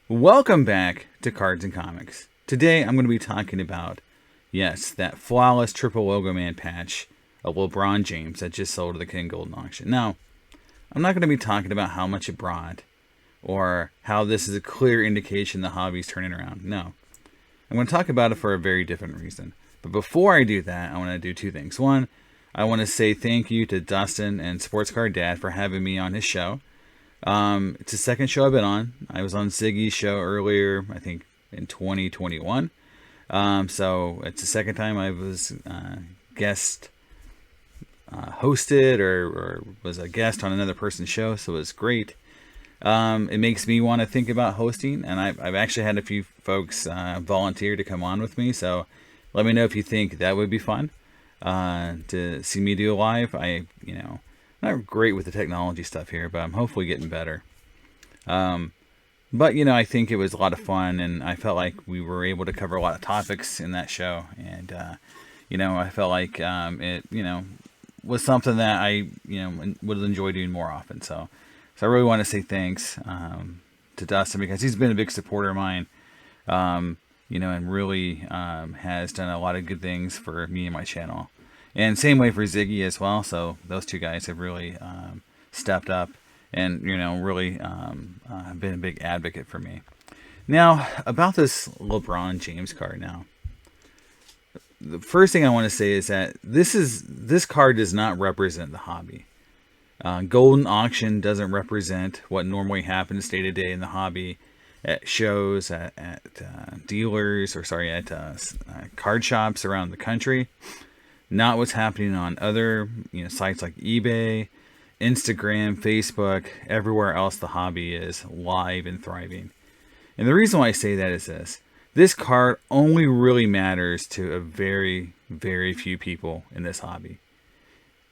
Welcome back to Cards and Comics. Today I'm going to be talking about, yes, that flawless triple Logoman patch of Lebron James that just sold at the King Golden auction. Now, I'm not going to be talking about how much it brought or how this is a clear indication the hobby's turning around. No. I'm going to talk about it for a very different reason. But before I do that, I want to do two things. One, I want to say thank you to Dustin and Sports Card Dad for having me on his show. It's the second show I've been on. I was on Ziggy's show earlier, I think in 2021. So it's the second time I was guest hosted or was a guest on another person's show. So it was great. It makes me want to think about hosting, and I've actually had a few folks volunteer to come on with me. So let me know if you think that would be fun to see me do live. Not great with the technology stuff here, but I'm hopefully getting better. But I think it was a lot of fun, and I felt like we were able to cover a lot of topics in that show, and I felt like it was something that I would enjoy doing more often. So I really want to say thanks to Dustin, because he's been a big supporter of mine, and really has done a lot of good things for me and my channel. And same way for Ziggy as well. So those two guys have really stepped up and, really been a big advocate for me. Now, about this LeBron James card now. The first thing I want to say is that this card does not represent the hobby. Golden auction doesn't represent what normally happens day to day in the hobby at shows, at dealers, at card shops around the country. Not what's happening on other sites like eBay, Instagram, Facebook, everywhere else the hobby is live and thriving. And the reason why I say that is this card only really matters to a very, very few people in this hobby.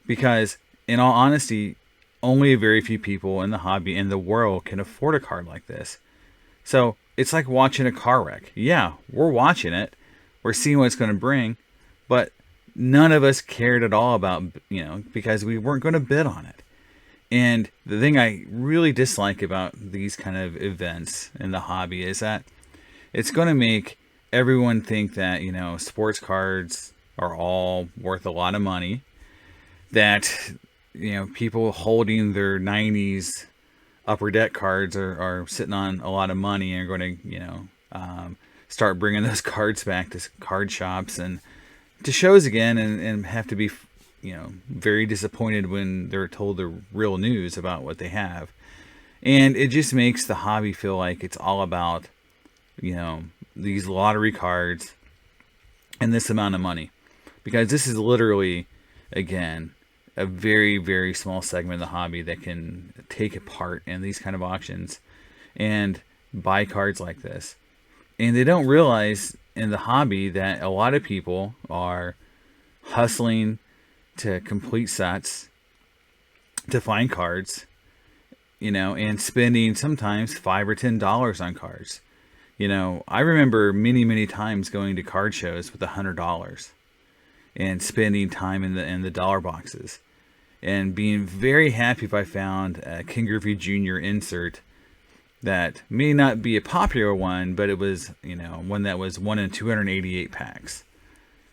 Because in all honesty, only a very few people in the hobby in the world can afford a card like this. So it's like watching a car wreck. Yeah, we're watching it. We're seeing what it's going to bring. But none of us cared at all about, because we weren't going to bid on it. And the thing I really dislike about these kind of events in the hobby is that it's going to make everyone think that, sports cards are all worth a lot of money. That, people holding their 90s upper deck cards are sitting on a lot of money and are going to, start bringing those cards back to card shops and to shows again, and have to be, very disappointed when they're told the real news about what they have. And it just makes the hobby feel like it's all about, these lottery cards and this amount of money. Because this is literally, again, a very, very small segment of the hobby that can take a part in these kind of auctions and buy cards like this. And they don't realize in the hobby that a lot of people are hustling to complete sets, to find cards, and spending sometimes $5 or $10 on cards. I remember many, many times going to card shows with $100 and spending time in the dollar boxes and being very happy if I found a King Griffey Jr. insert that may not be a popular one, but it was, one that was 1 in 288 packs.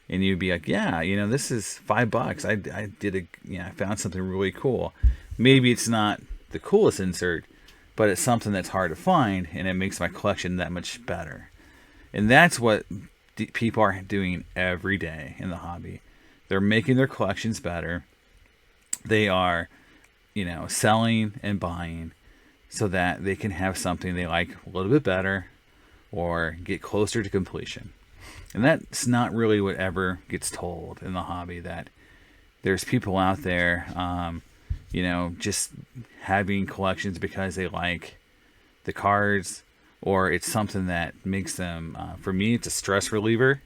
And you'd be like, yeah, this is $5. I found something really cool. Maybe it's not the coolest insert, but it's something that's hard to find, and it makes my collection that much better. And that's what people are doing every day in the hobby. They're making their collections better. They are, selling and buying so that they can have something they like a little bit better or get closer to completion. And that's not really what ever gets told in the hobby, that there's people out there, just having collections because they like the cards, or it's something that makes them, for me, it's a stress reliever.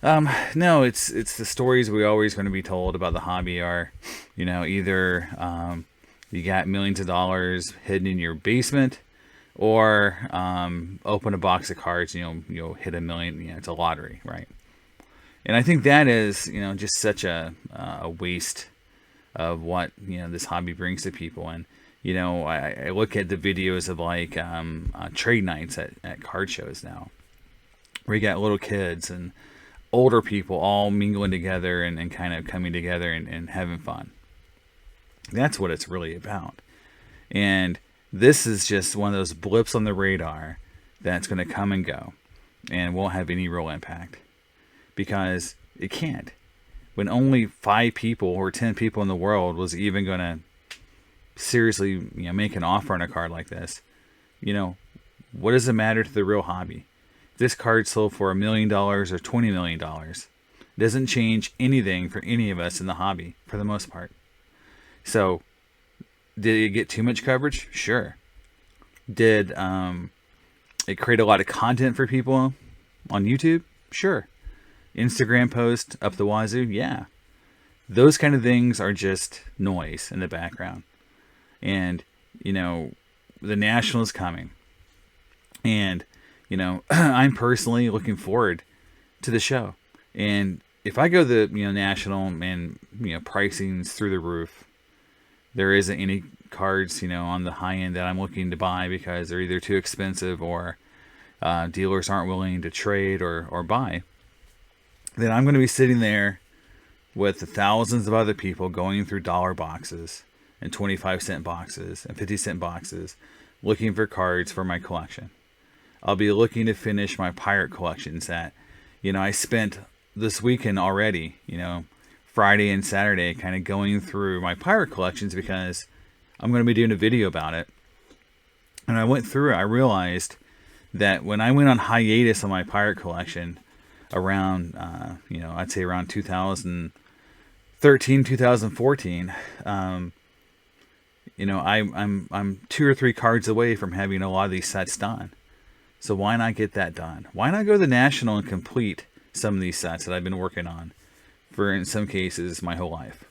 No, it's the stories we always going to be told about the hobby are, either you got millions of dollars hidden in your basement, or open a box of cards, you'll hit $1 million. It's a lottery, right? And I think that is, just such a waste of what this hobby brings to people. And I look at the videos of like trade nights at card shows now, where you got little kids and older people all mingling together and kind of coming together and having fun. That's what it's really about. And this is just one of those blips on the radar that's going to come and go and won't have any real impact, because it can't. When only 5 people or 10 people in the world was even going to seriously, make an offer on a card like this, what does it matter to the real hobby? If this card sold for $1 million or $20 million, it doesn't change anything for any of us in the hobby for the most part. So, did it get too much coverage? Sure. Did it create a lot of content for people on YouTube? Sure. Instagram post up the wazoo? Yeah. Those kind of things are just noise in the background. And, the National is coming. And, I'm personally looking forward to the show. And if I go to the, National and, pricing's through the roof, there isn't any cards, on the high end that I'm looking to buy because they're either too expensive or dealers aren't willing to trade or buy, then I'm going to be sitting there with the thousands of other people going through dollar boxes and 25-cent boxes and 50-cent boxes looking for cards for my collection. I'll be looking to finish my pirate collections that, I spent this weekend already, Friday and Saturday kind of going through my pirate collections because I'm going to be doing a video about it. And I went through it. I realized that when I went on hiatus on my pirate collection around, I'd say around 2013, 2014, I'm 2 or 3 cards away from having a lot of these sets done. So why not get that done? Why not go to the National and complete some of these sets that I've been working on for, in some cases, my whole life,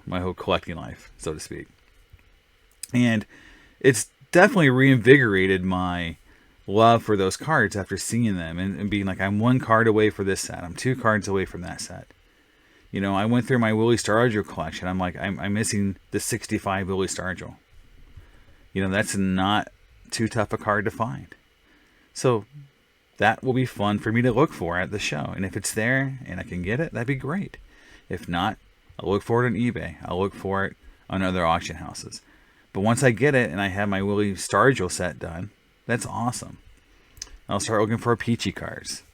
my whole collecting life, so to speak. And it's definitely reinvigorated my love for those cards after seeing them and being like, I'm 1 card away for this set. I'm 2 cards away from that set. I went through my Willie Stargell collection. I'm like, I'm missing the 65 Willie Stargell. That's not too tough a card to find. So that will be fun for me to look for at the show. And if it's there and I can get it, that'd be great. If not, I'll look for it on eBay. I'll look for it on other auction houses. But once I get it and I have my Willie Stargell set done, that's awesome. I'll start looking for Peachy cards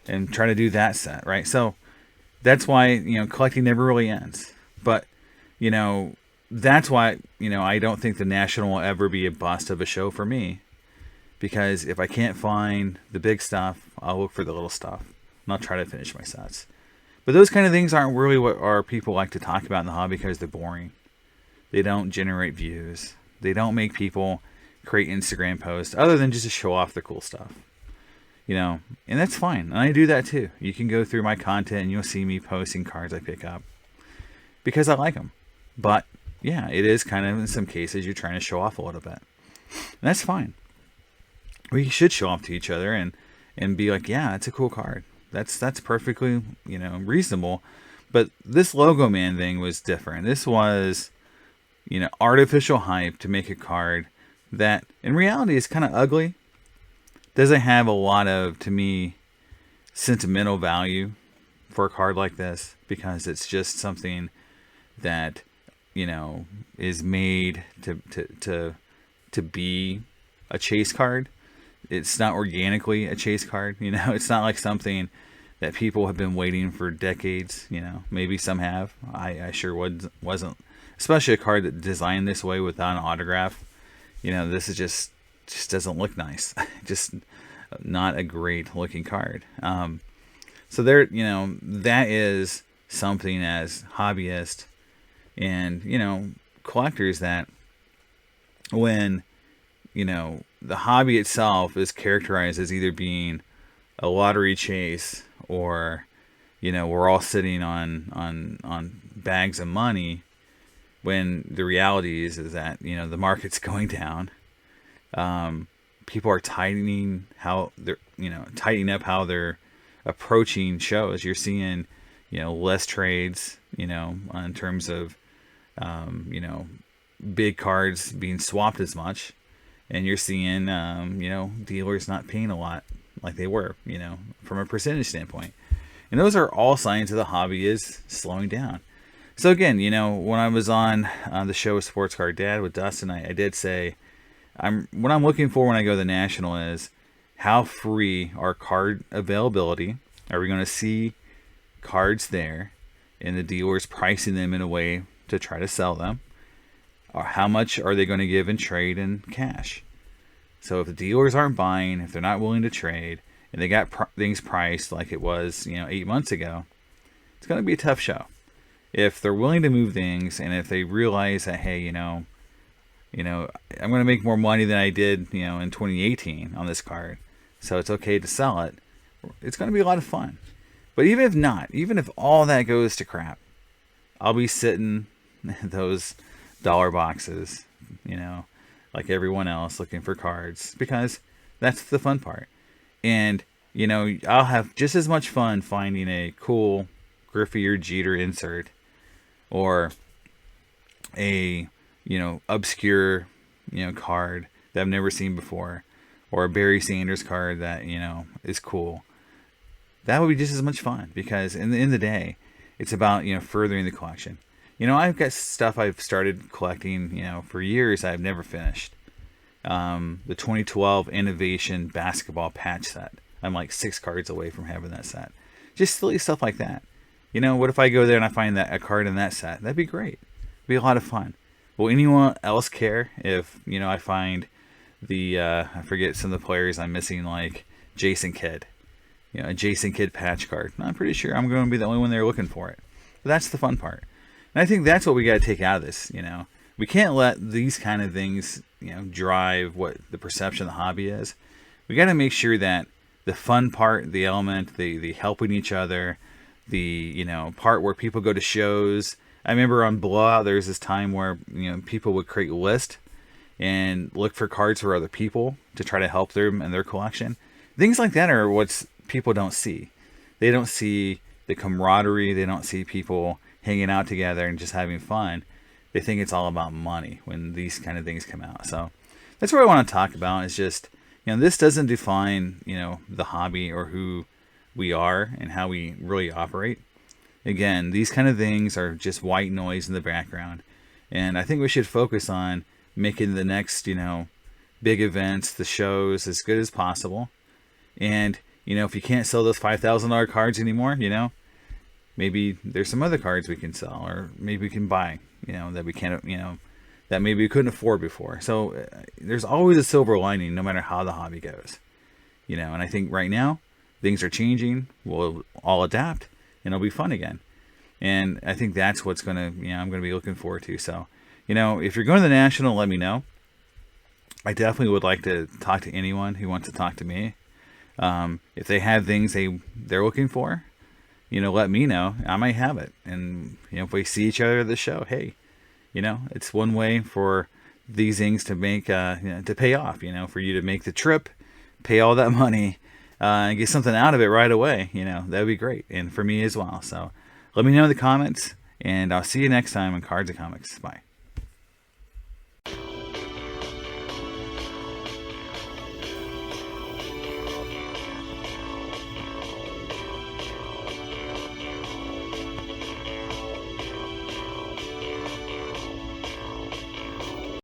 and try to do that set, right? So that's why, collecting never really ends. But, that's why, I don't think the National will ever be a bust of a show for me. Because if I can't find the big stuff, I'll look for the little stuff. And I'll try to finish my sets. But those kind of things aren't really what our people like to talk about in the hobby because they're boring. They don't generate views. They don't make people create Instagram posts other than just to show off the cool stuff. And that's fine. And I do that too. You can go through my content and you'll see me posting cards I pick up because I like them. But yeah, it is kind of, in some cases, you're trying to show off a little bit. And that's fine. We should show off to each other and be like, yeah, it's a cool card. That's perfectly, reasonable. But this Logoman thing was different. This was, artificial hype to make a card that in reality is kind of ugly. Doesn't have a lot of, to me, sentimental value for a card like this because it's just something that, is made to be a chase card. It's not organically a chase card, It's not like something that people have been waiting for decades, Maybe some have. I sure wasn't. Especially a card that designed this way without an autograph. This is just doesn't look nice. Just not a great looking card. So there, that is something as hobbyists and, collectors that when, the hobby itself is characterized as either being a lottery chase or, we're all sitting on bags of money when the reality is that, the market's going down. People are tightening up how they're approaching shows. You're seeing, less trades, in terms of, big cards being swapped as much, and you're seeing dealers not paying a lot like they were, from a percentage standpoint. And those are all signs that the hobby is slowing down. So again, when I was on the show with Sports Card Dad with Dustin, I did say what I'm looking for when I go to the National is how free are card availability. Are we going to see cards there and the dealers pricing them in a way to try to sell them? Or how much are they going to give in trade and cash? So if the dealers aren't buying, if they're not willing to trade, and they got things priced like it was 8 months ago, it's going to be a tough show. If they're willing to move things, and if they realize that, hey, I'm going to make more money than I did, in 2018 on this card, so it's okay to sell it, it's going to be a lot of fun. But even if not, even if all that goes to crap, I'll be sitting in those dollar boxes, like everyone else, looking for cards, because that's the fun part. And, I'll have just as much fun finding a cool Griffey or Jeter insert, or a, obscure, card that I've never seen before, or a Barry Sanders card that, is cool. That would be just as much fun, because in the end of the day, it's about, furthering the collection. I've got stuff I've started collecting, for years I've never finished. The 2012 Innovation Basketball Patch Set. I'm like 6 cards away from having that set. Just silly stuff like that. What if I go there and I find that a card in that set? That'd be great. It'd be a lot of fun. Will anyone else care if, I find the, I forget some of the players I'm missing, like Jason Kidd. A Jason Kidd patch card. I'm pretty sure I'm going to be the only one there looking for it. But that's the fun part. And I think that's what we got to take out of this, We can't let these kind of things, drive what the perception of the hobby is. We got to make sure that the fun part, the element, the helping each other, the, part where people go to shows. I remember on Blowout, there's this time where, people would create a list and look for cards for other people to try to help them in their collection. Things like that are what people don't see. They don't see the camaraderie. They don't see people hanging out together and just having fun. They think it's all about money when these kind of things come out. So that's what I want to talk about, is just, this doesn't define, the hobby or who we are and how we really operate. Again, these kind of things are just white noise in the background. And I think we should focus on making the next, big events, the shows, as good as possible. And, if you can't sell those $5,000 cards anymore, maybe there's some other cards we can sell, or maybe we can buy, that we can't, that maybe we couldn't afford before. So there's always a silver lining, no matter how the hobby goes, and I think right now things are changing. We'll all adapt, and it'll be fun again. And I think that's what's going to, I'm going to be looking forward to. So, if you're going to the National, let me know. I definitely would like to talk to anyone who wants to talk to me. If they have things they're looking for, let me know. I might have it. And, if we see each other at the show, hey, it's one way for these things to make, to pay off, for you to make the trip, pay all that money, and get something out of it right away. That'd be great. And for me as well. So let me know in the comments, and I'll see you next time on Cards and Comics. Bye.